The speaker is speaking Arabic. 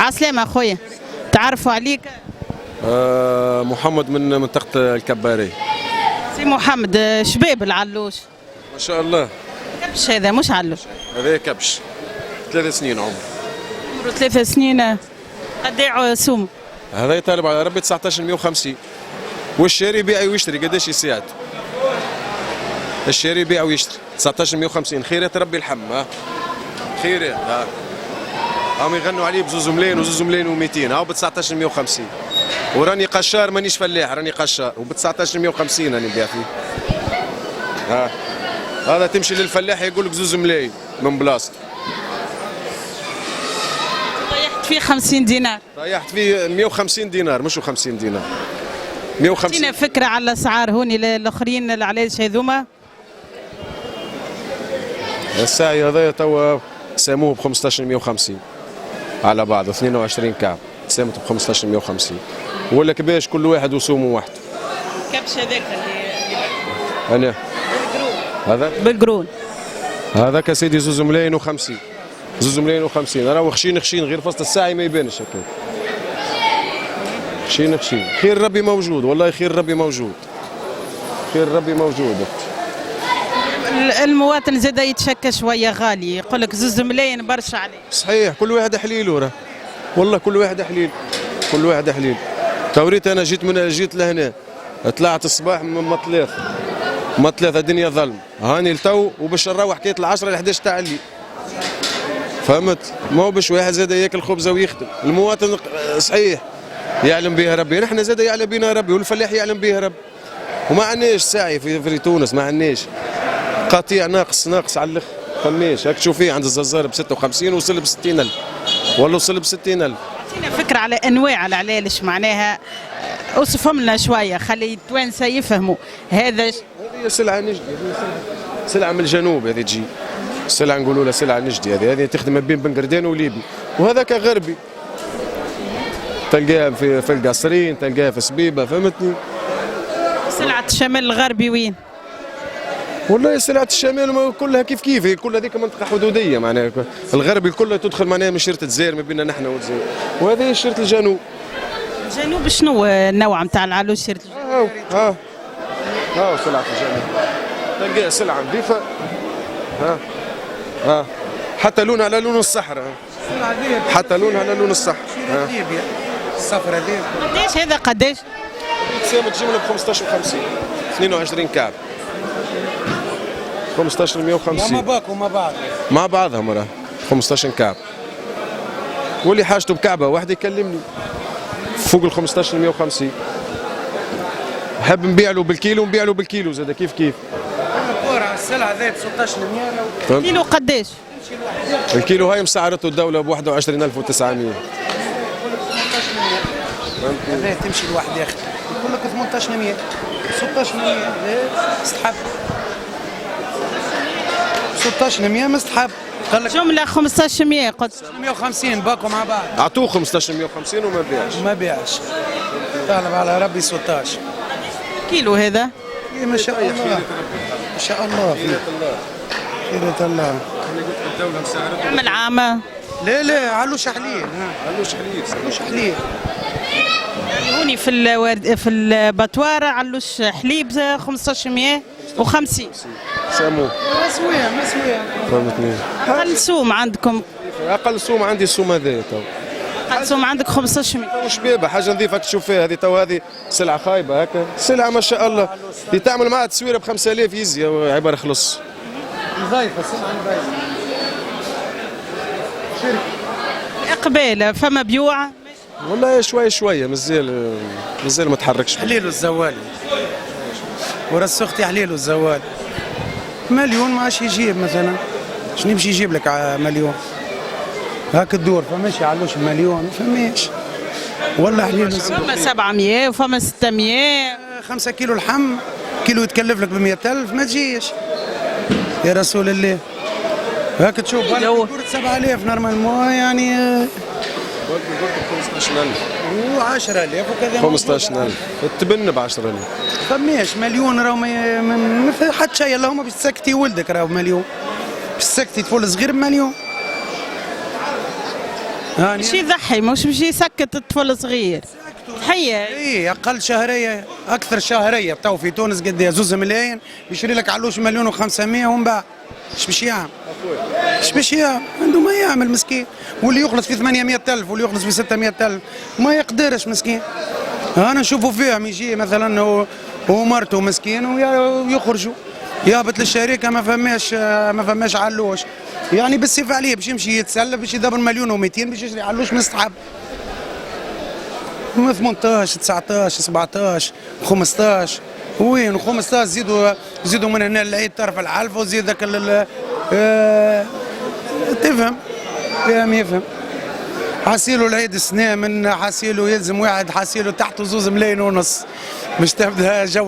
عسلامة أخويا، تعرفوا عليك؟ محمد من منطقة الكباري. سي محمد، شباب العلوش. ما شاء الله. كبش هذا مش علوش. هذا كبش 3 سنين عمره. عمره 3 سنين. قد سوم؟ هذا يطالب على ربي 19,150. والشاري يبيع ويشتري قداش يساعد؟ الشاري يبيع ويشتري 19,150. خيرات ربي الحم. ها خيرات. ها هم يغنوا عليه بزوز ملايين وزوز ملايين و200. هاو ب 19,150. وراني قشار مانيش فلاح، راني قشار وب 19,150 راني نبيع فيه. ها هذا تمشي للفلاح يقول لك زوز ملايين من بلاصتو. طيحت فيه 50 دينار. طيحت فيه 150 دينار مش 50 دينار. 150. عطينا فكرة على الأسعار هوني الآخرين العلاج هذوما. الساعي هذايا توا ساموه ب 15,150 على بعضه 22 كعب سامته ب 15,150. ولا كباش كل واحد وسومه وحده. كبش هذاك أنا هذا بالقرون. هذاك سيدي زوز ملايين وخمسين. زوز ملايين وخمسين. راهو خشين خشين غير فصل الساعي ما يبانش هكا. خشين خشين. خير ربي موجود والله، خير ربي موجود. خير ربي موجود. المواطن زاد يتشكى شويه غالي، يقول لك زوز ملايين برشا عليه. صحيح كل واحد حليله راه. والله كل واحد حليل. كل واحد حليل. توريت انا جيت لهنا طلعت الصباح من مطلخ الدنيا ظلم، هاني لتو وباش نروح حكايه العشرة ل 11 تاع الليل. فهمت؟ ما هو باش واحد زاد ياكل خبزه ويخدم، المواطن صحيح يعلم بها ربي، نحن زاد يعلم بنا ربي والفلاح يعلم بها ربي. وما عندناش ساعي في تونس، ما عندناش قطيع ناقص على الاخر، فماش هاك تشوفيه عند الززار ب 56 وصل ب 60,000 ولا وصل ب 60,000. اعطينا فكره على انواع العلالش معناها، اوصفهم لنا شويه خلي التوانسه يفهموا. هذه سلعه نجدي، سلعه من الجنوب هذه تجي، سلعه نقولوا لها سلعه نجدي، هذه تخدم بين بنقردان وليبي، وهذاك غربي تلقاها في القصرين، تلقاها في سبيبه، فهمتني؟ سلعه الشمال الغربي وين؟ والله سلعة الشمال كلها كيف كل هذيك منطقة حدودية معناها، الغربي كلها تدخل معناها من شرطة الجزائر ما بيننا نحن والجزائر، وهذه شرطة الجنوب. الجنوب شنو النوع نتاع العلوش شرطة الجنوب؟ ها سلعة الجنوب تلقاها سلعة نظيفة، حتى لون على لون الصحراء، حتى لون على لون الصحراء. الصفرة ذي قداش هذا قداش؟ سامة تجي ب 15,50 22 كعب 15,150 ما باكو مع بعض مع بعضها مرة 15 كعب، واللي حاجته بكعبة واحدة يكلمني فوق ال 15,150. حاب نبيع له بالكيلو نبيع له بالكيلو زاد كيف الكورة السلعة ذي ب 16,100 كيلو قداش؟ الكيلو هاي مسعرته الدولة ب 21,900. هذا تمشي لواحد ياخذ يقول لك 18,100 16,100 مستحب 16,100 مستحب. قال لك جملة 1500 قلت 150 باكو مع بعض. اعطوه 15,150 وما بيعش. ما بيعش. طالب على ربي 16 كيلو هذا؟ ما شاء الله ما شاء الله خيرة الله. الدولة مسعرته يعمل عامة. لا علوش حليل علوش حليل يعني هوني في البطوارة علوش حليب 1550 ساموه مسوية فهمتني. أقل سوم عندكم؟ اقل سوم عندي السوم هذا تو. أقل سوم عندك 1500. شبيبه حاجه نظيفه تشوف فيها هذه تو، هذه سلعه خايبه هكا، سلعه ما شاء الله اللي تعمل معها تصويره ب 5,000 يزي عباره خلص. نظيفة سلعة نظيفة. إقبال فما بيوع؟ والله شويه مازال ما تحركش. حليلو الزوالي ورس اختي حليلو الزوالي مليون ما عادش يجيب مثلا، شنو يمشي يجيب لك مليون هاك الدور، فماشي علوش مليون فماش والله حليلو فما 700 وفما 600. 5 كيلو لحم كيلو يتكلف لك ب 100,000 ما تجيش يا رسول الله. هاك تشوف بالك 7,000 نورمالمون يعني قلت 15,000 و10,000 وكذا 15,000 تبنى ب 10,000. فماش مليون راهو ما في حتى شيء، اللهم باش تسكتي ولدك راهو مليون، باش تسكتي طفل صغير بمليون. باش يضحي مش باش يسكت الطفل صغير. تحيه. اي اقل شهريه اكثر شهريه تو في تونس قد 2 ملايين يشري لك علوش 1,500,000 ومن بعد ايش باش يعمل؟ ايش باش يعمل؟ عنده ما يعمل مسكين، واللي يخلص في 800,000 واللي يخلص في 600,000 ما يقدرش مسكين. انا نشوفوا فيهم يجي مثلا هو ومرته مسكين ويخرجوا يهبط للشركه ما فماش علوش، يعني بالسيف عليه باش يمشي يتسلف باش يدبر 1,200,000 باش يشري علوش مستحب. 18 19 17 15 وين 15 زيدوا من هنا العيد طرف الحلف وزيد ذاك تفهم يفهم. حاسيلو العيد السنة من حاسيلو يلزم واحد حاسيلو تحته 2,5 ملايين باش تبدا جوك.